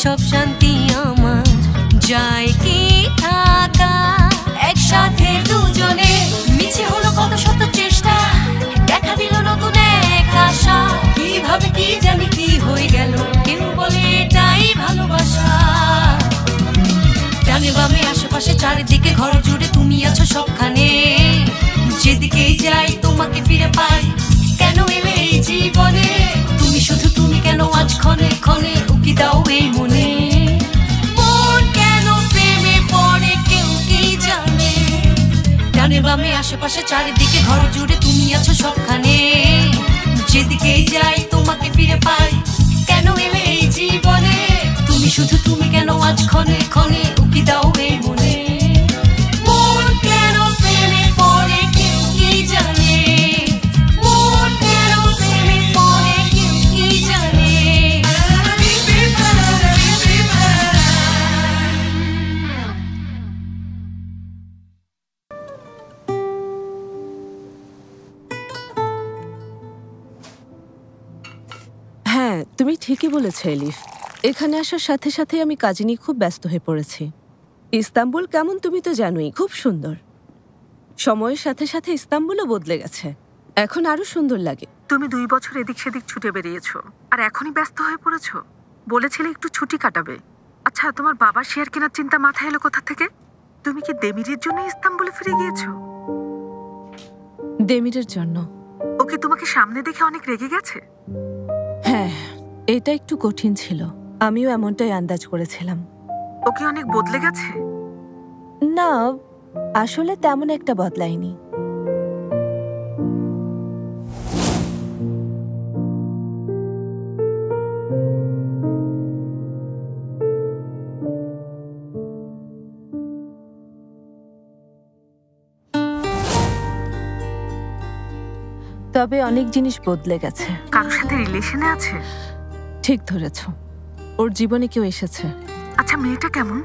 সব শান্তি আমার যায় কি থাকা একসাথে দুজনে। মিছে হলো কত শত চেষ্টা, দেখা দিল নতুন এক আশা। কিভাবে কি জানি কি হয়ে গেল, কেউ বলে এটাই ভালোবাসা। ডানে বামে আশেপাশে চারিদিকে ঘর জুড়ে তুমি আছো সবখানে। যেদিকেই যাই তোমাকে ফিরে পাই, কেন এলে এই জীবনে? তুমি শুধু তুমি, কেন আজ ক্ষণে ক্ষণে উকি দাও এই মনে? মন কেন প্রেমে পড়ে কেউ কি জানে? ডানে বামে আশেপাশে চারিদিকে ঘর জুড়ে তুমি আছো সবখানে। যেদিকেই যাই তোমাকে ফিরে পাই, কেন এলে এই জীবনে? তুমি শুধু তুমি, কেন আজ ক্ষণে ক্ষণে উকি দাও এই মনে? মন কেন প্রেমে পড়ে কেউ কি জানে? মন কেন প্রেমে পড়ে কেউ কি জানে? হ্যাঁ, তুমি ঠিকই বলেছ এলিফ। এখানে আসার সাথে সাথে আমি কাজে নিয়ে খুব ব্যস্ত হয়ে পড়েছি। ইস্তাম্বুল কেমন তুমি তো জানোই, খুব সুন্দর। সময়ের সাথে সাথে ইস্তাম্বুলও বদলে গেছে, এখন আরো সুন্দর লাগে। তুমি 2 বছর এদিক সেদিক ছুটে বেরিয়েছো, আর এখনই ব্যস্ত হয়ে পড়েছো। বলেছিলে একটু ছুটি কাটাবে। আচ্ছা, তোমার বাবার শেয়ার কেনার চিন্তা মাথায় এলো কোথা থেকে? তুমি কি দেমিরের জন্য ইস্তাম্বুলে ফিরে গিয়েছো? দেমিরের জন্য? ও কি তোমাকে সামনে দেখে অনেক রেগে গেছে? হ্যাঁ, এটা একটু কঠিন ছিল, আমিও এমনটাই আন্দাজ করেছিলাম। ও কি অনেক বদলে গেছে? না, আসলে তেমন একটা বদলায়নি। তবে অনেক জিনিস বদলে গেছে। কারোর সাথে রিলেশনে আছে? ঠিক ধরেছ, ওর জীবনে কেউ এসেছে। আচ্ছা, মেয়েটা কেমন?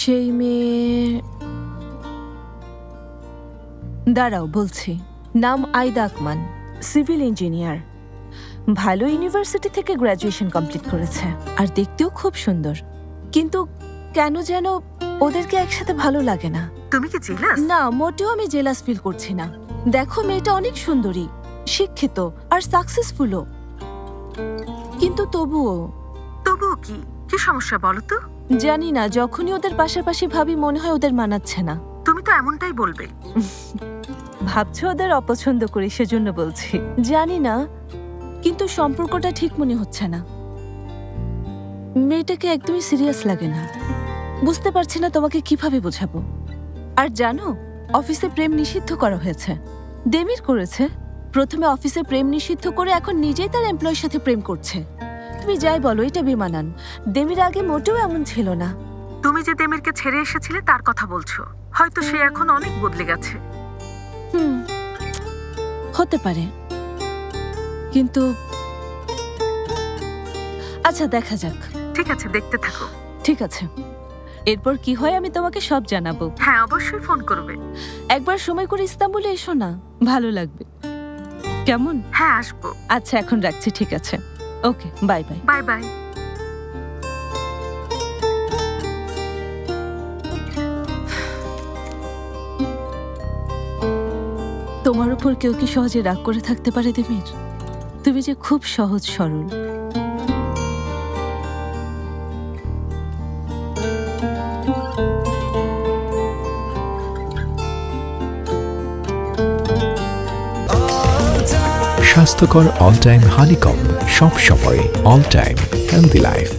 সেই মেয়ে, দাঁড়াও বলছি। নাম আইদা আকমান, সিভিল ইঞ্জিনিয়ার। ভালো ইউনিভার্সিটি থেকে গ্র্যাজুয়েশন কমপ্লিট করেছে, আর দেখতেও খুব সুন্দর। কিন্তু কেন যেন ওদেরকে একসাথে ভালো লাগে না। তুমি কি জেলাস? না, মোটেও আমি জেলাস ফিল করছি না। দেখো, মেয়েটা অনেক সুন্দরী, শিক্ষিত আর সাকসেসফুলও, কিন্তু তবুও কি কি সমস্যা বলো তো? জানি না, যখনই ওদের পাশাপাশি ভাবি মনে হয় ওদের মানাচ্ছে না। তুমি তো এমনটাই বলবে। ভাবছো ওদের অপছন্দ করি সেজন্য বলছি, জানি না, কিন্তু সম্পর্কটা ঠিক মনে হচ্ছে না। মেয়েটাকে একদমই সিরিয়াস লাগে না। বুঝতে পারছি না তোমাকে কিভাবে বোঝাবো। আর জানো, অফিসে প্রেম নিষিদ্ধ করা হয়েছে। দেমির করেছে। প্রথমে অফিসে প্রেম নিষিদ্ধ করে এখন নিজেই তার এমপ্লয়ের সাথে প্রেম করছে। তুমি যাই বলো, এটা বেমানান। দেমির আগে মোটেও এমন ছিল না। তুমি যে দেমিরকে ছেড়ে এসেছিলে তার কথা বলছো। হয়তো সে এখন অনেক বদলে গেছে। হতে পারে, কিন্তু আচ্ছা, দেখা যাক। ঠিক আছে, দেখতে থাকো। ঠিক আছে, এরপর কি হয় আমি তোমাকে সব জানাবো। হ্যাঁ, অবশ্যই ফোন করবে। একবার সময় করে ইস্তাম্বুলে এসো না, ভালো লাগবে। কেমন? হ্যাঁ, আসবো। আচ্ছা, এখন রাখছি। ঠিক আছে, ওকে, বাই বাই। Bye bye. তোমার উপর কেউ কি সহজে রাগ করে থাকতে পারে দেমির? তুমি যে খুব সহজ সরল। স্বাস্থ্যকর অল টাইম হানিকম, সব সময় অল টাইম হেলদি লাইফ।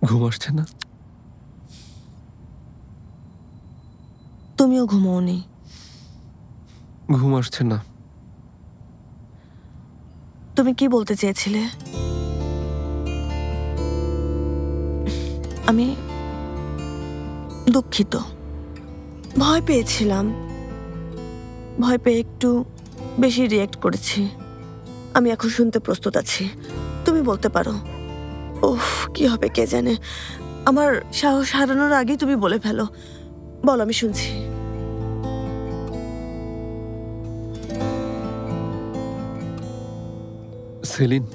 ঘুম আসছে না? তুমিও ঘুমোওনি? ঘুম আসছে না। তুমি কি বলতে চেয়েছিলে? আমি দুঃখিত। ভয় পেয়েছিলাম, ভয় পেয়ে একটু বেশি রিয়েক্ট করেছি। আমি এখন শুনতে প্রস্তুত আছি, তুমি বলতে পারো। ওহ, কি হবে কে জানে। আমার সাহস হারানোর আগেই তুমি বলে ফেলো। বল, আমি শুনছি। সেলিন,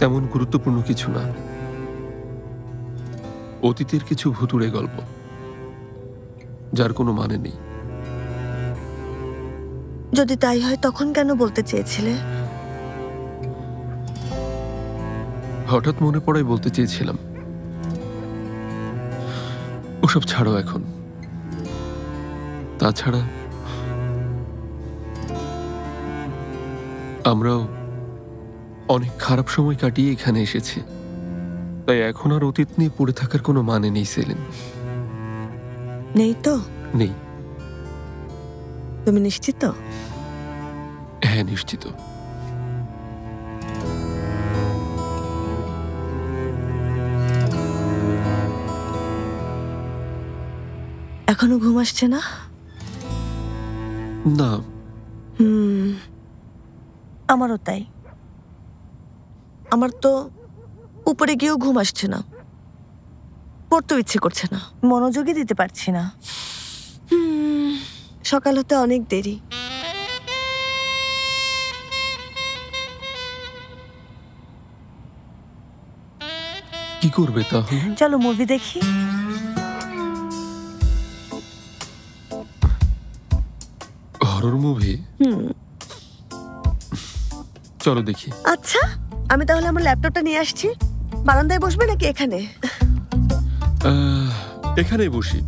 তেমন গুরুত্বপূর্ণ কিছু না, অতীতের কিছু ভুতুড়ে গল্প যার কোনো মানে নেই। যদি তাই হয় তখন কেন বলতে চেয়েছিলে? হঠাৎ মনে পড়ায় বলতে চেয়েছিলাম। ওসব ছাড়ো এখন। তাছাড়া আমরাও অনেক খারাপ সময় কাটিয়ে এখানে এসেছি, তাই এখন আর অতীত নিয়ে পড়ে থাকার কোনো মানে নেই সেলিন। নেই তো? নেই। তুমি নিশ্চিত? হ্যাঁ, নিশ্চিত। এখনো ঘুম আসছে না? না। আমারও তাই। আমার তো উপরে গিয়েও ঘুম আসছে না, পড়তেও ইচ্ছে করছে না, মনোযোগই দিতে পারছি না। সকাল হতে অনেক দেরি। কি করবে তাহলে? চলো মুভি দেখি। Horror movie? চলো দেখি। আচ্ছা, আমি তাহলে আমার ল্যাপটপটা নিয়ে আসছি। বারান্দায় বসবে নাকি এখানে? এখানেই বসি,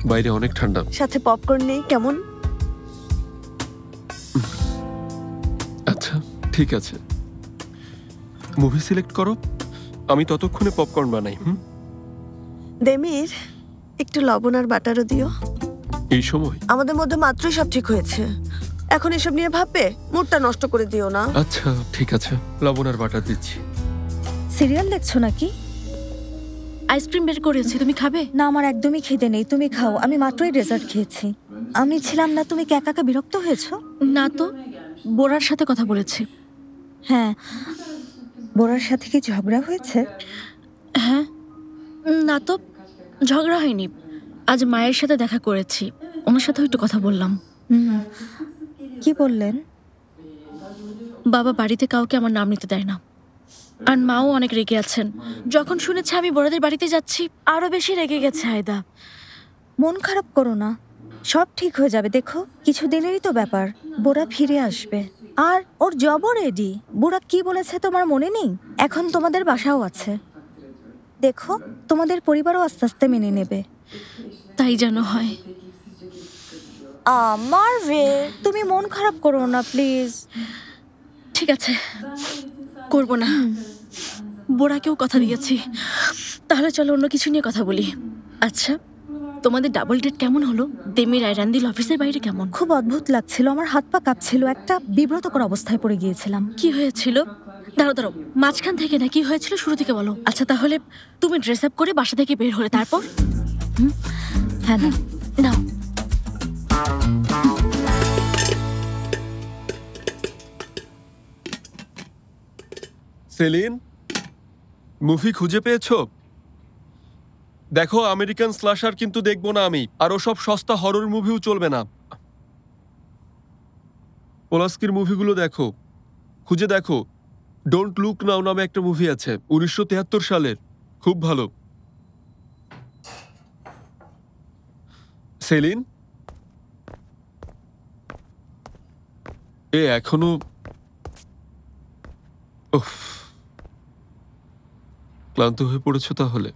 বাইরে অনেক ঠান্ডা। সাথে পপকর্ন নেই কেমন? আচ্ছা, ঠিক আছে, মুভি সিলেক্ট করো, আমি ততক্ষণে পপকর্ন বানাই। দেমির, একটু লবণ আর বাটারও দিও। এই সময়? আমাদের মধ্যে মাত্রই সব ঠিক হয়েছে, এখন এসব নিয়ে ভাববে? মুডটা নষ্ট করে দিও না। আচ্ছা ঠিক আছে, লবণ আর বাটার দিচ্ছি। সিরিয়াল দেখছো নাকি? আইসক্রিম বের করেছি, তুমি খাবে? না, আমার একদমই খিদে নেই, তুমি খাও। আমি মাত্রই ডেজার্ট খেয়েছি। আমি ছিলাম না, তুমি কি একা একা বিরক্ত হয়েছো? না তো, বোরার সাথে কথা বলেছি। হ্যাঁ, বোরার সাথে কি ঝগড়া হয়েছে? হ্যাঁ। না তো, ঝগড়া হয়নি। আজ মায়ের সাথে দেখা করেছি, ওনার সাথেও একটু কথা বললাম। কি বললেন? বাবা বাড়িতে কাউকে আমার নাম নিতে দেয় না, আর মাও অনেক রেগে আছেন। যখন শুনেছে আমি বড়দের বাড়িতে যাচ্ছি, আরো বেশি রেগে গেছে। আয়দা, মন খারাপ করো না, সব ঠিক হয়ে যাবে। দেখো, কিছুদিনেরই তো ব্যাপার, বোরা ফিরে আসবে। আর ওর জবও রেডি। বুড়া কি বলেছে তোমার মনে নেই? এখন তোমাদের বাসাও আছে। দেখো, তোমাদের পরিবারও আস্তে আস্তে মেনে নেবে। তাই যেন হয়। আমার তুমি মন খারাপ করো না প্লিজ। ঠিক আছে, করবো না। বোরাকেও কথা দিয়েছি। তাহলে চলো অন্য কিছু নিয়ে কথা বলি। আচ্ছা, তোমাদের ডাবল ডেট কেমন হলো? দেমির আইরান্দিল অফিসের বাইরে কেমন? খুব অদ্ভুত লাগছিল, আমার হাত পা কাঁপছিল, একটা বিব্রতকর অবস্থায় পড়ে গিয়েছিলাম। কি হয়েছিল? দাঁড়াও, মাঝখান থেকে না, কি হয়েছিল শুরু থেকে বলো। আচ্ছা, তাহলে তুমি ড্রেস আপ করে বাসা থেকে বের হলে তারপর? হ্যাঁ, না নাও। সেলিন, মুভি খুঁজে পেয়েছো? দেখো, আমেরিকান স্ল্যাশার কিন্তু দেখবো না আমি, আর ওসব সস্তা হরর মুভিও চলবে না। পোলাস্কির মুভিগুলো দেখো, খুঁজে দেখো। ডোন্ট লুক নাও নামে একটা মুভি আছে, 1973 সালের, খুব ভালো। সেলিন, এ এখনো ক্লান্ত হয়ে পড়েছো তাহলে?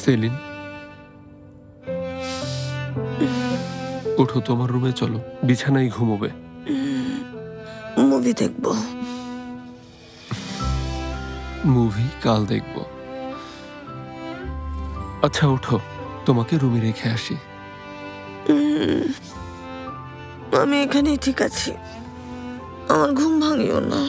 সেলিন, ওঠো, তোমার রুমে চলো, বিছানায় ঘুমোবে। মুভি দেখবো। মুভি কাল দেখব। আচ্ছা ওঠো, তোমাকে রুমে রেখে আসি। আমি এখানেই ঠিক আছি, আমার ঘুম ভাঙিও না।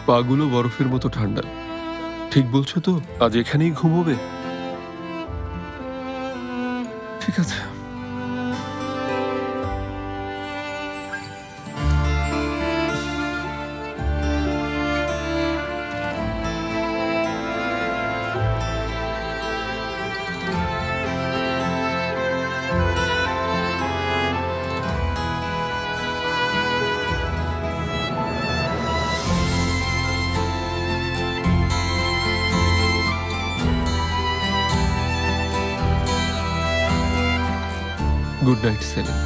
পাগুলো বরফের মতো ঠান্ডা। ঠিক বলছো তো? আজ এখানেই ঘুমোবে? ঠিক আছে। Good night Salim.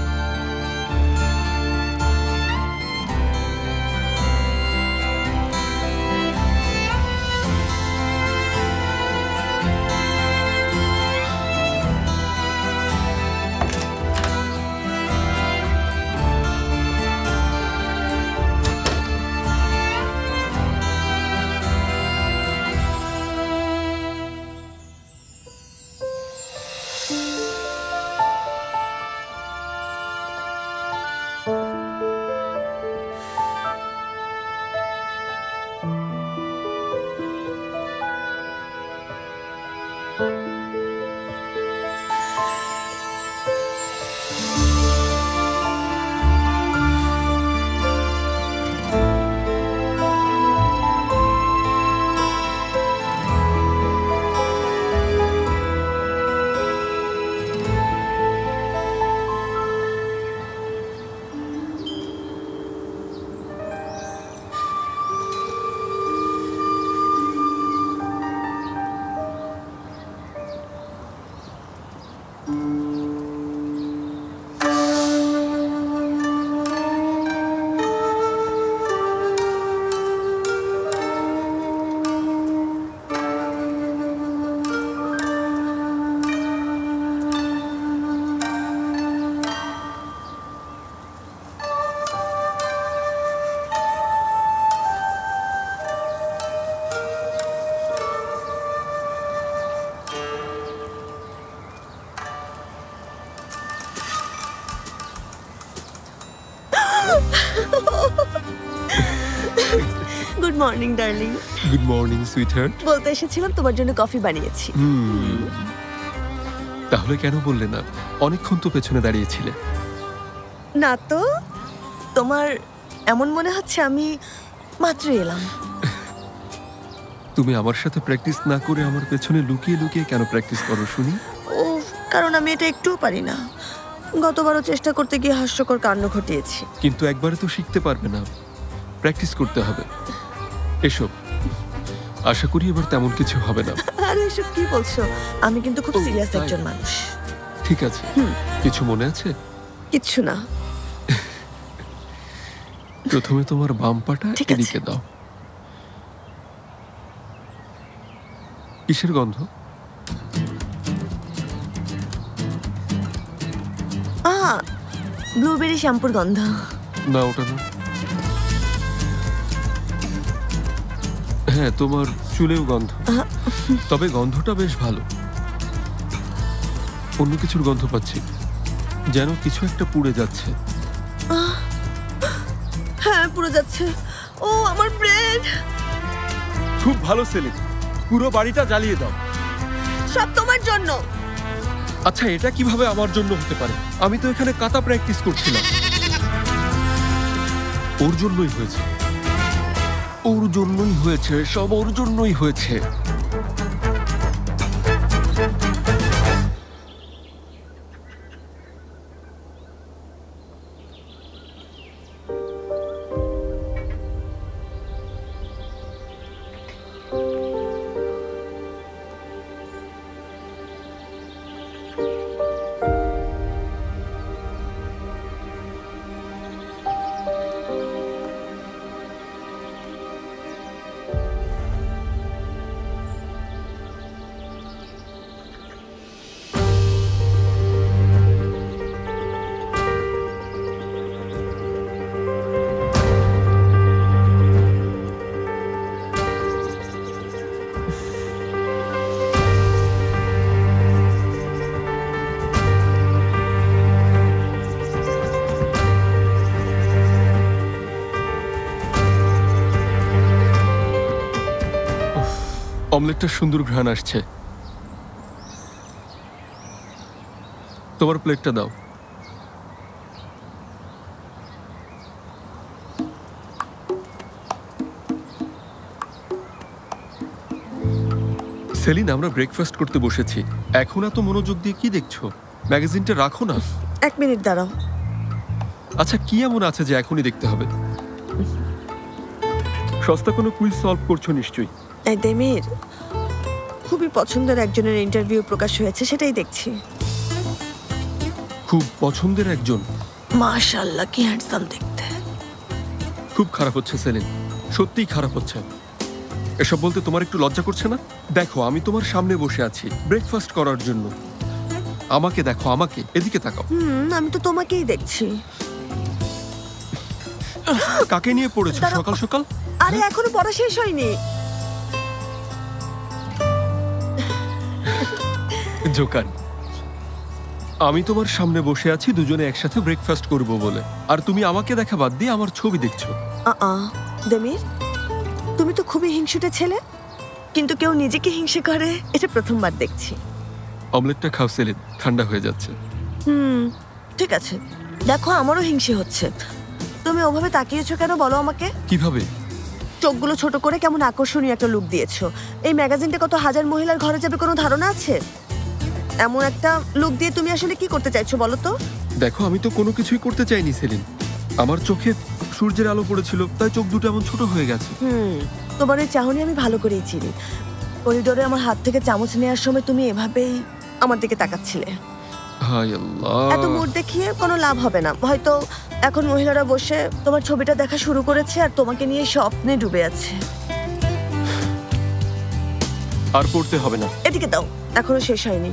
Good morning darling. Good morning sweetheart. বলতে এসেছিলাম তোমার জন্য কফি বানিয়েছি। তাহলে কেন বললে না? অনেকক্ষণ তো পেছনে দাঁড়িয়েছিলে। না তো, তোমার এমন মনে হচ্ছে আমি মাত্র এলাম। তুমি আমার সাথে প্র্যাকটিস না করে আমার পেছনে লুকিয়ে লুকিয়ে কেন প্র্যাকটিস করো শুনি? ও কারণ আমি এটা একটুও পারি না। গতবারও চেষ্টা করতে গিয়ে হাস্যকর কাণ্ড ঘটিয়েছি। কিন্তু একবারে তো শিখতে পারবে না, প্র্যাকটিস করতে হবে। এসো, আশা করি এবার তেমন কিছু হবে না। আরে এসব কি বলছো? আমি কিন্তু খুব সিরিয়াস তাই? একজন মানুষ। ঠিক আছে, কিছু মনে আছে? কিচ্ছু না। প্রথমে তোমার বাম পাটা ঠিক আছে। এদিকে দাও। কিসের গন্ধ? ব্লুবেরি শ্যাম্পুর গন্ধ। না ওটা না। হ্যাঁ, তোমার চুলেও গন্ধ, তবে গন্ধটা বেশ ভালো। অন্য কিছুর গন্ধ পাচ্ছি, যেন কিছু একটা পুড়ে যাচ্ছে। হ্যাঁ পুড়ে যাচ্ছে। ও আমার ব্রেড। খুব ভালো সেলিম, পুরো বাড়িটা জ্বালিয়ে দাও। সব তোমার জন্য। আচ্ছা, এটা কিভাবে আমার জন্য হতে পারে? আমি তো এখানে কাতা প্র্যাকটিস করছিলাম। ওর জন্যই হয়েছে, ওর জন্যই হয়েছে, সব ওর জন্যই হয়েছে। অমলেটটা সুন্দর ঘ্রাণ আসছে। তোমার প্লেটটা দাও। সেলিন, আমরা ব্রেকফাস্ট করতে বসেছি, এখন এত মনোযোগ দিয়ে কি দেখছো? ম্যাগাজিনটা রাখো না। 1 মিনিট দাঁড়াও। আচ্ছা, কি এমন আছে যে এখনই দেখতে হবে? সস্তা কোনো কুইজ সলভ করছো নিশ্চয়ই। এই দেমির, খুবই পছন্দের একজনের ইন্টারভিউ প্রকাশ হয়েছে, সেটাই দেখছি। খুব পছন্দের একজন? মাশাআল্লাহ, কি হ্যান্ডসাম দেখতে। খুব খারাপ হচ্ছে সেলিন, সত্যিই খারাপ হচ্ছে। এসব বলতে তোমার একটু লজ্জা করছে না? দেখো, আমি তোমার সামনে বসে আছি ব্রেকফাস্ট করার জন্য। আমাকে দেখো, আমাকে। এদিকে তাকাও। আমি তো তোমাকেই দেখছি। কাকে নিয়ে পড়েছো সকাল সকাল? আরে এখনো পড়া শেষ হয়নি। জোকার। আমি তোমার সামনে বসে আছি দুজনে একসাথে ব্রেকফাস্ট করব বলে, আর তুমি আমাকে দেখা বাদ দিয়ে আমার ছবি দেখছো। দেমির, তুমি তো খুবই হিংসুটে ছেলে, কিন্তু কেউ নিজেকে হিংসে করে এটা প্রথমবার দেখছি। অমলেটটা খাও সেলিন, ঠান্ডা হয়ে যাচ্ছে। ঠিক আছে, দেখো আমারও হিংসে হচ্ছে। তুমি ওভাবে তাকিয়েছো কেন বলো আমাকে? কিভাবে? চোখগুলো ছোট করে কেমন আকর্ষণীয় একটা লুক দিয়েছো। এই ম্যাগাজিনটা কত হাজার মহিলার ঘরে যাবে কোনো ধারণা আছে? এমন একটা লুক দিয়ে তুমি আসলে কি করতে চাইছো বলো তো? দেখো, আমি তো কোনো কিছুই করতে চাইনি সেলিন। আমার চোখে সূর্যের আলো পড়েছিল, তাই চোখ দুটো এমন ছোট হয়ে গেছে। তোমার এই চাহনি আমি ভালো করেই চিনি। করিডোরে আমার হাত থেকে চামচ নেওয়ার সময় তুমি এভাবেই আমার দিকে তাকাচ্ছিলে। হায় আল্লাহ, এত মুড দেখিয়ে কোনো লাভ হবে না। হয়তো এখন মহিলারা বসে তোমার ছবিটা দেখা শুরু করেছে আর তোমাকে নিয়ে স্বপ্নে ডুবে আছে। আর পড়তে হবে না। এদিকে দাও, এখনো শেষ হয়নি।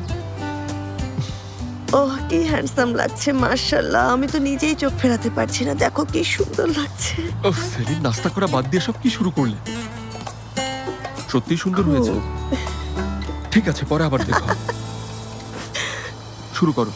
ওহ, কি হ্যান্ডসাম লাগছে, মাশাআল্লাহ। আমি তো নিজেই চোখ ফেরাতে পারছি না, দেখো কি সুন্দর লাগছে। ওহ সেলিন, নাস্তা করা বাদ দিয়ে সব কি শুরু করলে? সত্যি সুন্দর হয়েছে। ঠিক আছে, পরে আবার দেখো। শুরু করো।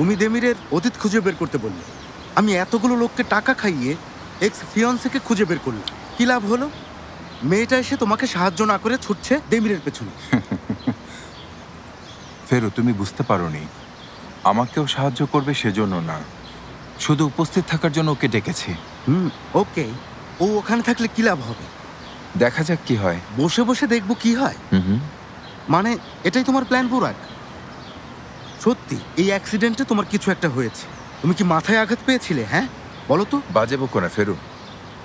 উমি দেমিরের অতীত খুঁজে বের করতে বলল। আমি এতগুলো লোককে টাকা খাইয়ে এক্স ফিয়ন্সেকে খুঁজে বের করলাম। কি লাভ হলো? মেয়েটা এসে তোমাকে সাহায্য না করে ছুটছে দেমিরের পেছনে। ফেরো, তুমি বুঝতে পারোনি, আমাকেও সাহায্য করবে সেজন্য না, শুধু উপস্থিত থাকার জন্য ওকে ডেকেছি। ওকে, ও ওখানে থাকলে কি লাভ হবে? দেখা যাক কি হয়। বসে বসে দেখবো কি হয়। মানে এটাই তোমার প্ল্যান পুরাক? সত্যি এই অ্যাক্সিডেন্টে তোমার কিছু একটা হয়েছে। তুমি কি মাথায় আঘাত পেয়েছিলে? হ্যাঁ বলো তো। বাজে বকো না ফেরু,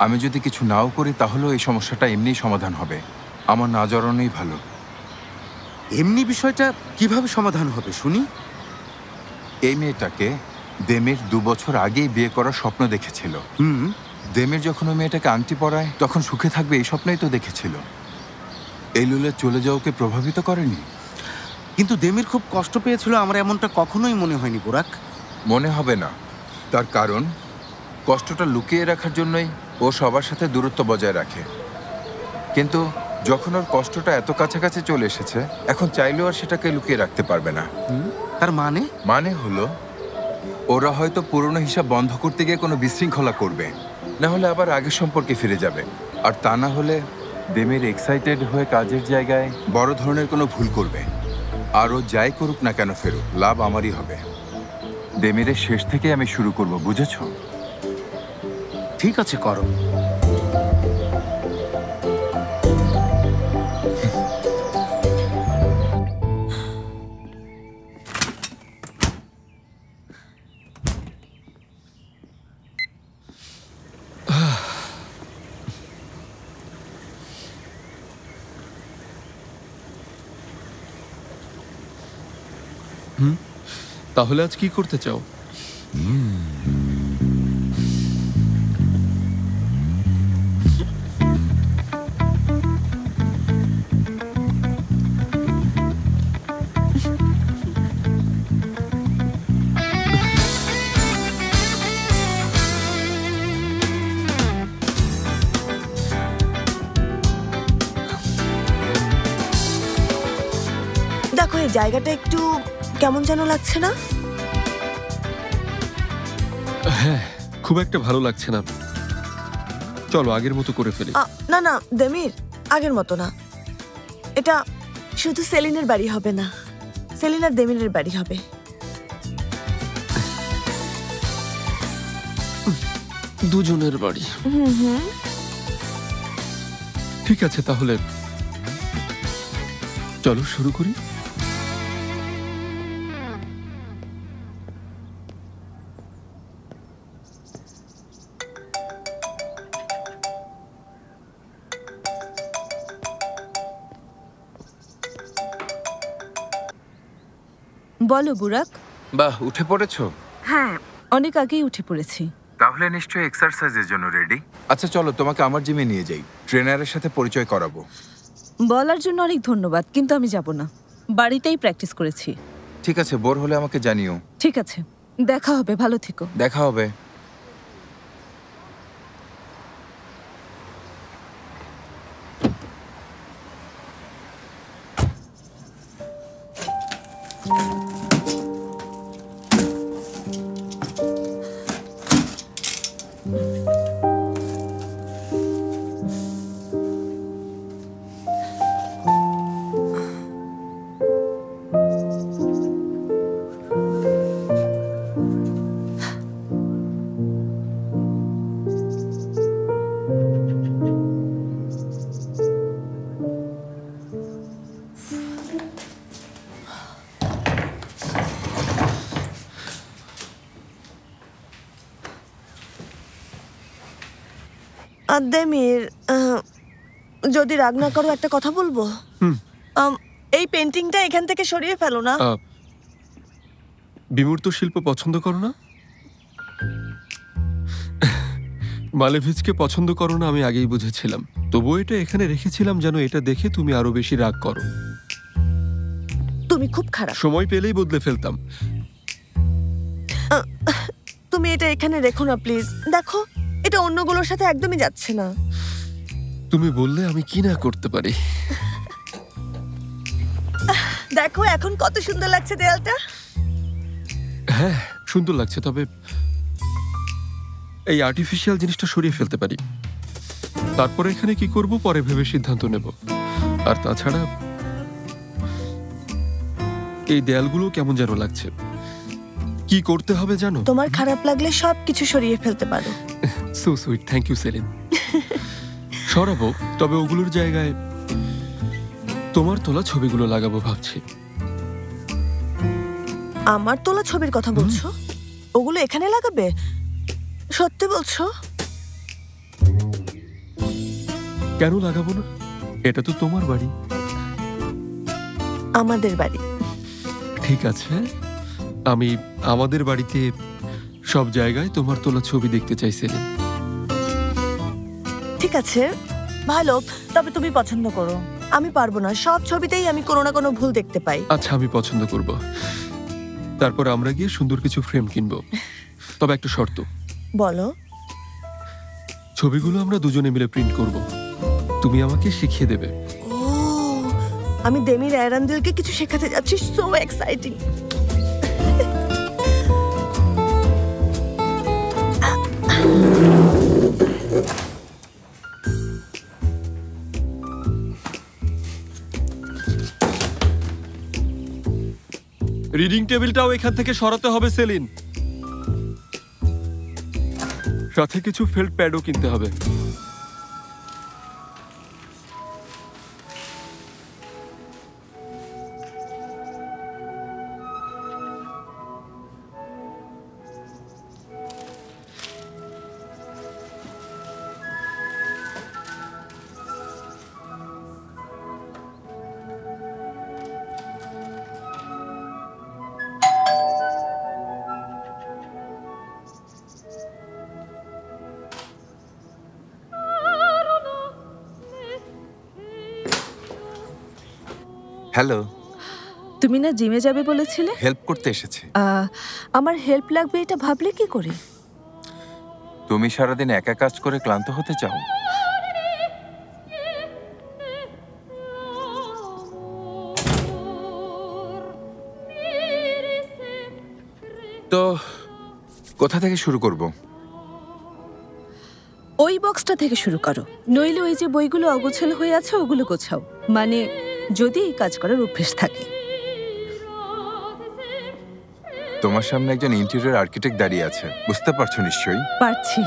আমি যদি কিছু নাও করি তাহলেও এই সমস্যাটা এমনিই সমাধান হবে। আমার না জড়ানোই ভালো। এমনি বিষয়টা কিভাবে সমাধান হবে শুনি? এই মেয়েটাকে দেমের 2 বছর আগেই বিয়ে করার স্বপ্ন দেখেছিল। দেমের যখন ওই মেয়েটাকে আংটি পরায় তখন সুখে থাকবে এই স্বপ্নই তো দেখেছিল। এই লুলের চলে যাওয়াকে প্রভাবিত করেনি। কিন্তু দেমির খুব কষ্ট পেয়েছিল, আমার এমনটা কখনোই মনে হয়নি বুরাক। মনে হবে না, তার কারণ কষ্টটা লুকিয়ে রাখার জন্যই ও সবার সাথে দূরত্ব বজায় রাখে। কিন্তু যখন ওর কষ্টটা এত কাছাকাছি চলে এসেছে, এখন চাইলেও আর সেটাকে লুকিয়ে রাখতে পারবে না। তার মানে হলো ওরা হয়তো পুরনো হিসাব বন্ধ করতে গিয়ে কোনো বিশৃঙ্খলা করবে, না হলে আবার আগের সম্পর্কে ফিরে যাবে। আর তা না হলে দেমের এক্সাইটেড হয়ে কাজের জায়গায় বড় ধরনের কোনো ভুল করবে। আর ও যাই করুক না কেন ফেরুক, লাভ আমারই হবে। দেমের শেষ থেকে আমি শুরু করব, বুঝেছো? ঠিক আছে, করো। তাহলে আজ কি করতে চাও? দেখো, এই জায়গাটা একটু কেমন যেন লাগছে না? হ্যাঁ, খুব একটা ভালো লাগছে না। চলো আগের মতো করে ফেলি। না না দেমির, আগের মতো না। এটা শুধু সেলিনের বাড়ি হবে না, সেলিন আর দেমিরের বাড়ি হবে। দুজনের বাড়ি। ঠিক আছে, তাহলে চলো শুরু করি। বলো বুরাক। বাহ, উঠে পড়েছো? হ্যাঁ, অনেক আগেই উঠে পড়েছি। তাহলে নিশ্চয়ই এক্সারসাইজের জন্য রেডি। আচ্ছা চলো, তোমাকে আমার জিমে নিয়ে যাই, ট্রেনারের সাথে পরিচয় করাবো। বলার জন্য অনেক ধন্যবাদ, কিন্তু আমি যাব না। বাড়িতেই প্র্যাকটিস করেছি। ঠিক আছে, বোর হলে আমাকে জানিও। ঠিক আছে, দেখা হবে, ভালো থেকো। দেখা হবে। দেমির, যদি রাগ না করো একটা কথা বলবো। এই পেন্টিংটা এখান থেকে সরিয়ে ফেলো না। বিমূর্ত শিল্প পছন্দ করো না? মালেভিজকে পছন্দ করো না আমি আগেই বুঝেছিলাম, তবুও এটা এখানে রেখেছিলাম যেন এটা দেখে তুমি আরো বেশি রাগ করো। তুমি খুব খারাপ। সময় পেলেই বদলে ফেলতাম। তুমি এটা এখানে রেখো না প্লিজ। দেখো, এটা অন্যগুলোর সাথে একদমই যাচ্ছে না। তুমি বললে আমি কি না করতে পারি। দেখো এখন কত সুন্দর লাগছে দেয়ালটা। হ্যাঁ সুন্দর লাগছে, তবে এই আর্টিফিশিয়াল জিনিসটা সরিয়ে ফেলতে পারি। তারপরে এখানে কি করব পরে ভেবে সিদ্ধান্ত নেব। আর তাছাড়া এই দেয়ালগুলো কেমন যেন লাগছে। কি করতে হবে জানো? তোমার খারাপ লাগলে সবকিছু সরিয়ে ফেলতে পারো। So sweet, thank you Celine. সরাবো, তবে ওগুলোর জায়গায় তোমার তোলা ছবিগুলো লাগাবো ভাবছি। আমার তোলা ছবির কথা বলছো? ওগুলো এখানে লাগাবে? সত্যি বলছো? কেন লাগাবো না? এটা তো তোমার বাড়ি। আমাদের বাড়ি। ঠিক আছে, আমি আমাদের বাড়িতে সব জায়গায় তোমার তোলা ছবি দেখতে চাই সেলিন। ঠিক আছে, ভালো, তবে তুমি পছন্দ করো। আমি পারবো না, সব ছবিতেই আমি কোনো না কোনো ভুল দেখতে পাই। আচ্ছা, আমি পছন্দ করব। তারপর আমরা গিয়ে সুন্দর কিছু ফ্রেম কিনবো। তবে একটা শর্ত। বলো। ছবিগুলো আমরা দুজনে মিলে প্রিন্ট করব। তুমি আমাকে শিখিয়ে দেবে। ও, আমি দেমির এরান্দেলকে কিছু শেখাতে যাচ্ছি। So exciting. রিডিং টেবিলটাও এখান থেকে সরাতে হবে সেলিন। সাথে কিছু ফেল্ট প্যাডও কিনতে হবে। হ্যালো, তুমি না জিমে যাবে বলেছিলে? হেল্প করতে এসেছি। আমার হেল্প লাগবে এটা ভাবলে কি করে? তুমি সারাদিন একা কাজ করে ক্লান্ত হতে চাও? তো কোথা থেকে শুরু করব? ওই বক্সটা থেকে শুরু করো, নইলে ওই যে বইগুলো অগোছালো হয়ে আছে ওগুলো গোছাও। মানে যদি এই কাজ করার অভ্যেস থাকে। তোমার সামনে একজন ইন্টেরিয়র আর্কিটেক্ট দাঁড়িয়ে আছে, বুঝতে পারছো নিশ্চয়ই? পারছি।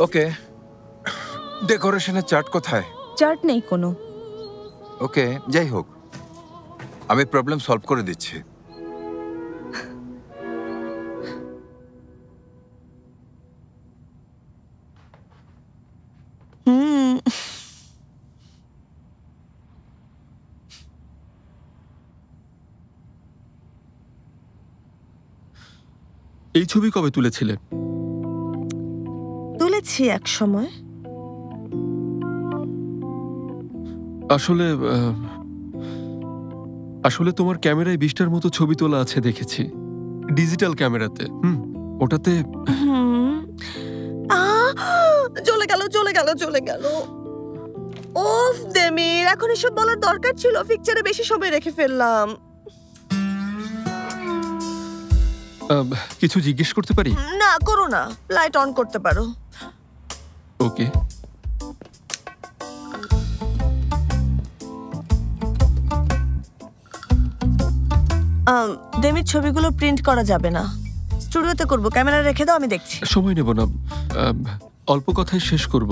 ওকে, ডেকোরেশনের চার্ট কোথায়? চার্ট নেই কোনো। ওকে, যাই হোক, আমি প্রবলেম সলভ করে দিচ্ছি। এই ছবি কবে তুলেছিলে? তুলেছি এক সময়। আসলে আসলে তোমার ক্যামেরায় 20টার মতো ছবি তোলা আছে দেখেছি, ডিজিটাল ক্যামেরাতে। ওটাতে চলে গেল চলে গেল চলে গেল। ওফ দেমির, এখন এসব বলার দরকার ছিল। পিকচারে বেশি সময় রেখে ফেললাম। কিছু জিজ্ঞেস করতে পারি? না, করো না। লাইট অন করতে পারো। ওকে। দেমির ছবিগুলো প্রিন্ট করা যাবে না, স্টুডিওতে করব। ক্যামেরা রেখে দাও, আমি দেখছি। সময় নেব না, অল্প কথাই শেষ করব।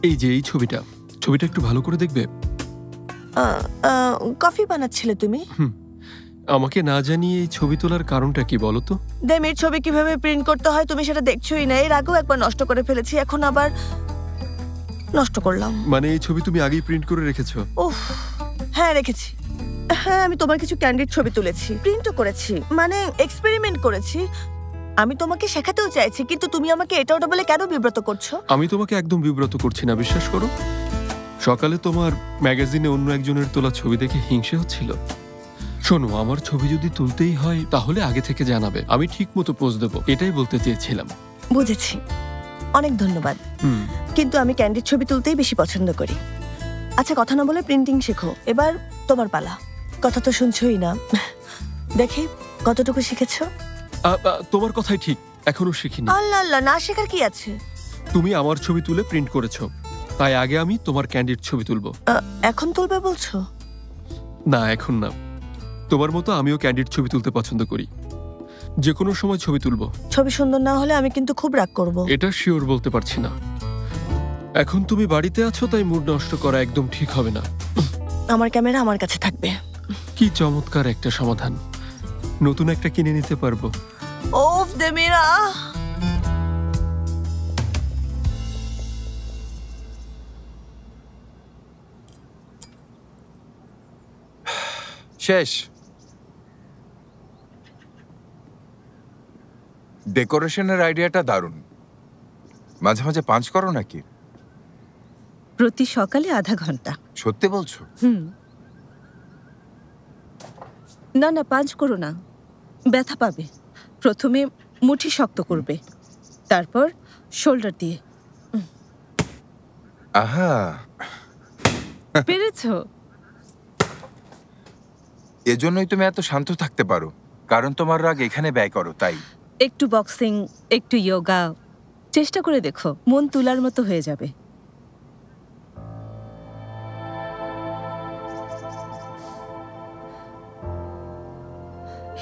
এই যে এই ছবিটা একটু ভালো করে দেখবে। কফি বানাচ্ছিলে তুমি? আমাকে না জানিয়ে এই ছবি তোলার কারণটা কি বলো তো? দেমির ছবি কিভাবে প্রিন্ট করতে হয় তুমি সেটা দেখছোই না। এর আগেও একবার নষ্ট করে ফেলেছি, এখন আবার নষ্ট করলাম। মানে এই ছবি তুমি আগেই প্রিন্ট করে রেখেছো? ওহ হ্যাঁ, রেখেছি। হ্যাঁ, আমি তোমার কিছু ক্যান্ডিড ছবি তুলেছি, প্রিন্টও করেছি, মানে এক্সপেরিমেন্ট করেছি। আমি তোমাকে শেখাতেও চাইছি, কিন্তু তুমি আমাকে এটা ওটা বলে কেন বিব্রত করছো? আমি তোমাকে একদম বিব্রত করছি না, বিশ্বাস করো। সকালে তোমার ম্যাগাজিনে অন্য একজনের তোলা ছবি দেখে হিংসে হচ্ছিল। শোনো, আমার ছবি যদি তুলতেই হয় তাহলে আগে থেকে জানাবে, আমি ঠিক মতো পোজ দেবো, এটাই বলতে চেয়েছিলাম। বুঝেছি, অনেক ধন্যবাদ। কিন্তু আমি ক্যান্ডিড ছবি তুলতেই বেশি পছন্দ করি। আচ্ছা, কথা না বলে প্রিন্টিং শেখো। এবার তোমার পালা। কথা তো শুনছোই না। দেখি কতটুকু শিখেছো। তোমার কথাই ঠিক, এখনো শিখিনি। আল্লাহ আল্লাহ, না শেখার কি আছে? তুমি আমার ছবি তুলে প্রিন্ট করেছো, তাই আগে আমি তোমার ক্যান্ডিড ছবি তুলবো। এখন তুলবে বলছো? না, এখন না। তোমার মতো আমিও ক্যান্ডিড ছবি তুলতে পছন্দ করি, যে কোনো সময় ছবি তুলবো। ছবি সুন্দর না হলে আমি কিন্তু খুব রাগ করব। এটা শিওর বলতে পারছি না। এখন তুমি বাড়িতে আছো, তাই মুড নষ্ট করা একদম ঠিক হবে না। আমার ক্যামেরা আমার কাছে থাকবে। কি চমৎকার একটা সমাধান। নতুন একটা কিনে নিতে পারবো। ওফ দেমিরা, শেষ। ডেকোরেশনের আইডিয়াটা দারুণ। মাঝে মাঝে পাঞ্চ করো নাকি? প্রতি সকালে আধা ঘন্টা। সত্যি বলছো? না না, পাঞ্চ করো না, ব্যথা পাবে। প্রথমে মুঠি শক্ত করবে, তারপর শোল্ডার দিয়ে। আহা, পেরেছো? এজন্যই তুমি এত শান্ত থাকতে পারো, কারণ তোমার রাগ এখানে ব্যয় করো তাই। একটু বক্সিং, একটু যোগা, চেষ্টা করে দেখো, মন তুলার মতো হয়ে যাবে।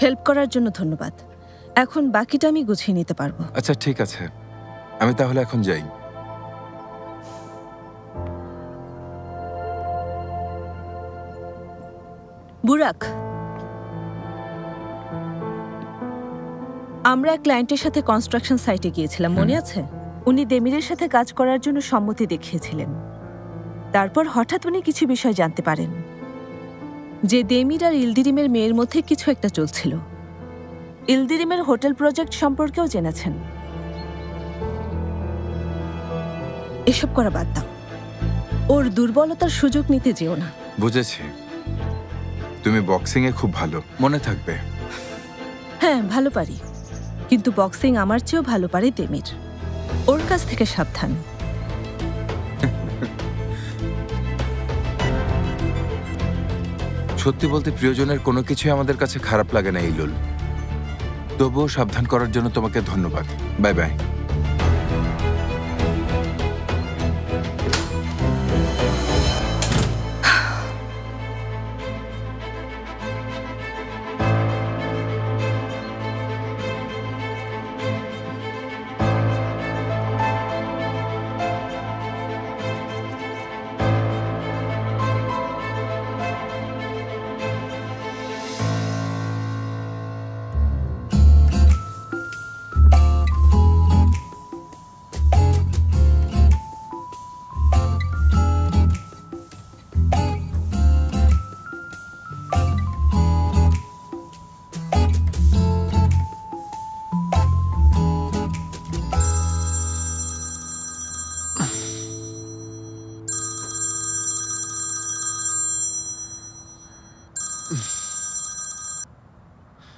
হেল্প করার জন্য ধন্যবাদ। এখন বাকিটা আমি গুছিয়ে নিতে পারবো। আচ্ছা ঠিক আছে, আমি তাহলে এখন যাই। বুরাক, আমরা এক ক্লায়েন্টের সাথে কনস্ট্রাকশন সাইটে গিয়েছিলাম, মনে আছে? উনি দেমিরের সাথে কাজ করার জন্য সম্মতি দেখিয়েছিলেন। তারপর হঠাৎ উনি কিছু বিষয় জানতে পারেন, যে দেমির আর ইলদিরিমের মেয়ের মধ্যে কিছু একটা চলছিল। ইলদিরিমের হোটেল প্রজেক্ট সম্পর্কেও জেনেছেন। এসব করা বাদ দাও, ওর দুর্বলতার সুযোগ নিতে যেও না। বুঝেছি, তুমি বক্সিংয়ে খুব ভালো, মনে থাকবে। হ্যাঁ, ভালো পারি, কিন্তু বক্সিং আমার চেয়েও ভালো পারে দেমির। ওর কাছ থেকে সাবধান। সত্যি বলতে প্রিয়জনের কোনো কিছুই আমাদের কাছে খারাপ লাগে না ইলুল। তবুও সাবধান করার জন্য তোমাকে ধন্যবাদ। Bye bye.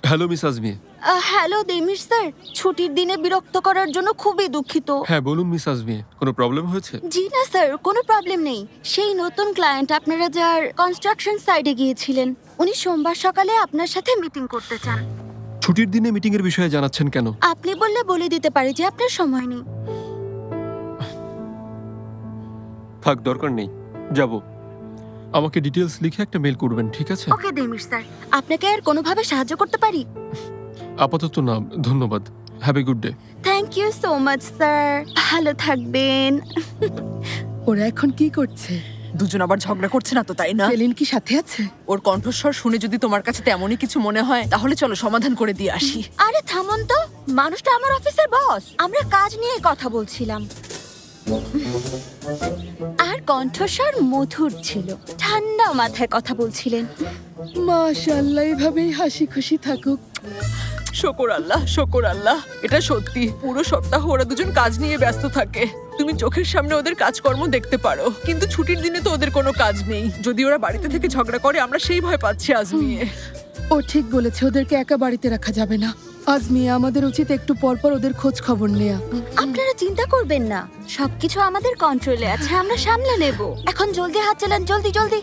Hello miss Azmi. Hello Demir sir, ছুটির দিনে বিরক্ত করার জন্য খুবই দুঃখিত। হ্যাঁ বলুন মিস আজমি, কোনো প্রবলেম হয়েছে? জি না স্যার, কোনো প্রবলেম নেই। সেই নতুন ক্লায়েন্ট আপনারা যার কনস্ট্রাকশন সাইটে গিয়েছিলেন, উনি সোমবার সকালে আপনার সাথে মিটিং করতে চান। ছুটির দিনে মিটিং এর বিষয়ে জানাচ্ছেন কেন? আপনি বললে বলে দিতে পারি যে আপনার সময় নেই। থাক, দরকার নেই, যাব। আমাকে ডিটেইলস লিখে একটা মেল করবেন, ঠিক আছে? ওকে দেমির স্যার, আপনাকে আর কোনোভাবে সাহায্য করতে পারি? আপাতত না, ধন্যবাদ। Have a good day. Thank you so much sir, ভালো থাকবেন। ওরা এখন কি করছে? দুজন আবার ঝগড়া করছে না তো, তাই না? সেলিন কি সাথে আছে? ওর কণ্ঠস্বর শুনে যদি তোমার কাছে তেমনই কিছু মনে হয়, তাহলে চলো সমাধান করে দিয়ে আসি। আরে থামুন তো, মানুষটা আমার অফিসের বস, আমরা কাজ নিয়ে কথা বলছিলাম। আর কণ্ঠস্বর মধুর ছিল, ঠান্ডা মাথায় কথা বলছিলেন। মাশাআল্লাহ, এভাবেই হাসি খুশি থাকুক। শকর আল্লাহ, শকর আল্লাহ। এটা সত্যি, পুরো সপ্তাহ ওরা দুজন কাজ নিয়ে ব্যস্ত থাকে। তুমি চোখের সামনে ওদের কাজকর্ম দেখতে পারো, কিন্তু ছুটির দিনে তো ওদের কোনো কাজ নেই। যদি ওরা বাড়িতে থেকে ঝগড়া করে, আমরা সেই ভয় পাচ্ছি আজমিয়ে। ও ঠিক বলেছে, ওদেরকে একা বাড়িতে রাখা যাবে না। আজমি, আমাদের উচিত একটু পর পর ওদের খোঁজ খবর নেয়া। আপনারা চিন্তা করবেন না, সবকিছু আমাদের কন্ট্রোলে আছে, আমরা সামলে নেব। এখন জলদি হাত চালান, জলদি জলদি।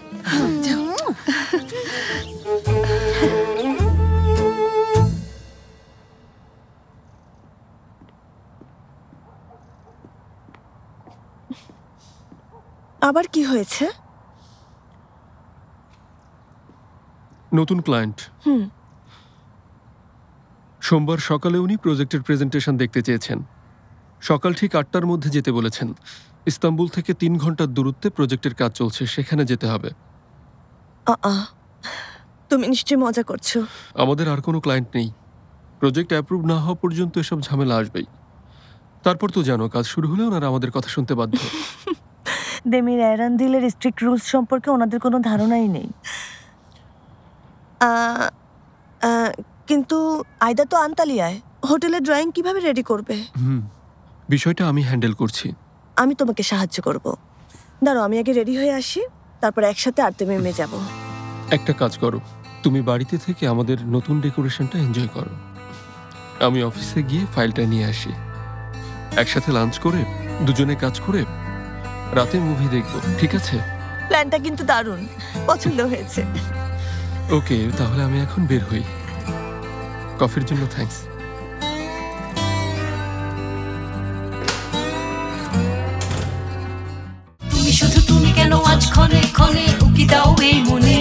আবার কি হয়েছে? নতুন ক্লায়েন্ট। সোমবার সকালে উনি প্রজেক্টের প্রেজেন্টেশন দেখতে চেয়েছেন। সকাল ঠিক ৮টার মধ্যে যেতে বলেছেন। ইস্তাম্বুল থেকে ৩ ঘন্টার দূরত্বে প্রজেক্টের কাজ চলছে, সেখানে যেতে হবে। তুমি নিশ্চয়ই মজা করছো। আমাদের আর কোনো ক্লায়েন্ট নেই। প্রজেক্ট অ্যাপ্রুভ না হওয়া পর্যন্ত এসব ঝামেলা আসবেই। তারপর তো জানো, কাজ শুরু হলে ওনারা আমাদের কথা শুনতে বাধ্য। দেমির অ্যারান্দিলের স্ট্রিক্ট রুলস সম্পর্কে ওনাদের কোনো ধারণাই নেই। কিন্তু আয়দা তো আন্তালিয়ায়, হোটেলের ড্রয়িং কিভাবে রেডি করবে? বিষয়টা আমি হ্যান্ডেল করছি। আমি তোমাকে সাহায্য করব। দাঁড়াও, আমি আগে রেডি হয়ে আসি, তারপর একসাথে আর্তেমিমে যাব। একটা কাজ করো, তুমি বাড়িতে থেকে আমাদের নতুন ডেকোরেশনটা এনজয় করো। আমি অফিসে গিয়ে ফাইলটা নিয়ে আসি। একসাথে লাঞ্চ করে দুজনে কাজ করে রাতে মুভি দেখব, ঠিক আছে? প্ল্যানটা কিন্তু দারুণ, পছন্দ হয়েছে। ওকে, তাহলে আমি এখন বের হই। কফির জন্য থ্যাঙ্কস। তুমি শুধু তুমি কেন আজ ক্ষণে ক্ষণে উকি দাও এই মনে,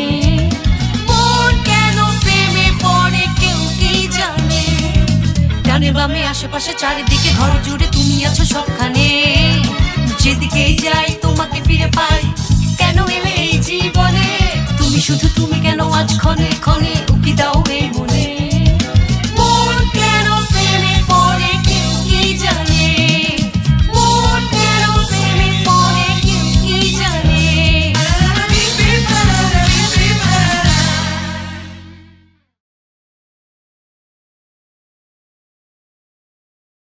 মন কেন প্রেমে পড়ে কেউ কি জানে। ডানে বামে আশেপাশে চারিদিকে ঘর জুড়ে তুমি আছো সবখানে, যেদিকেই যাই তোমাকে ফিরে পাই। কেন এলে এই জীবনে, তুমি শুধু তুমি কেন আজ ক্ষণে ক্ষণে উকি দাও এই মনে।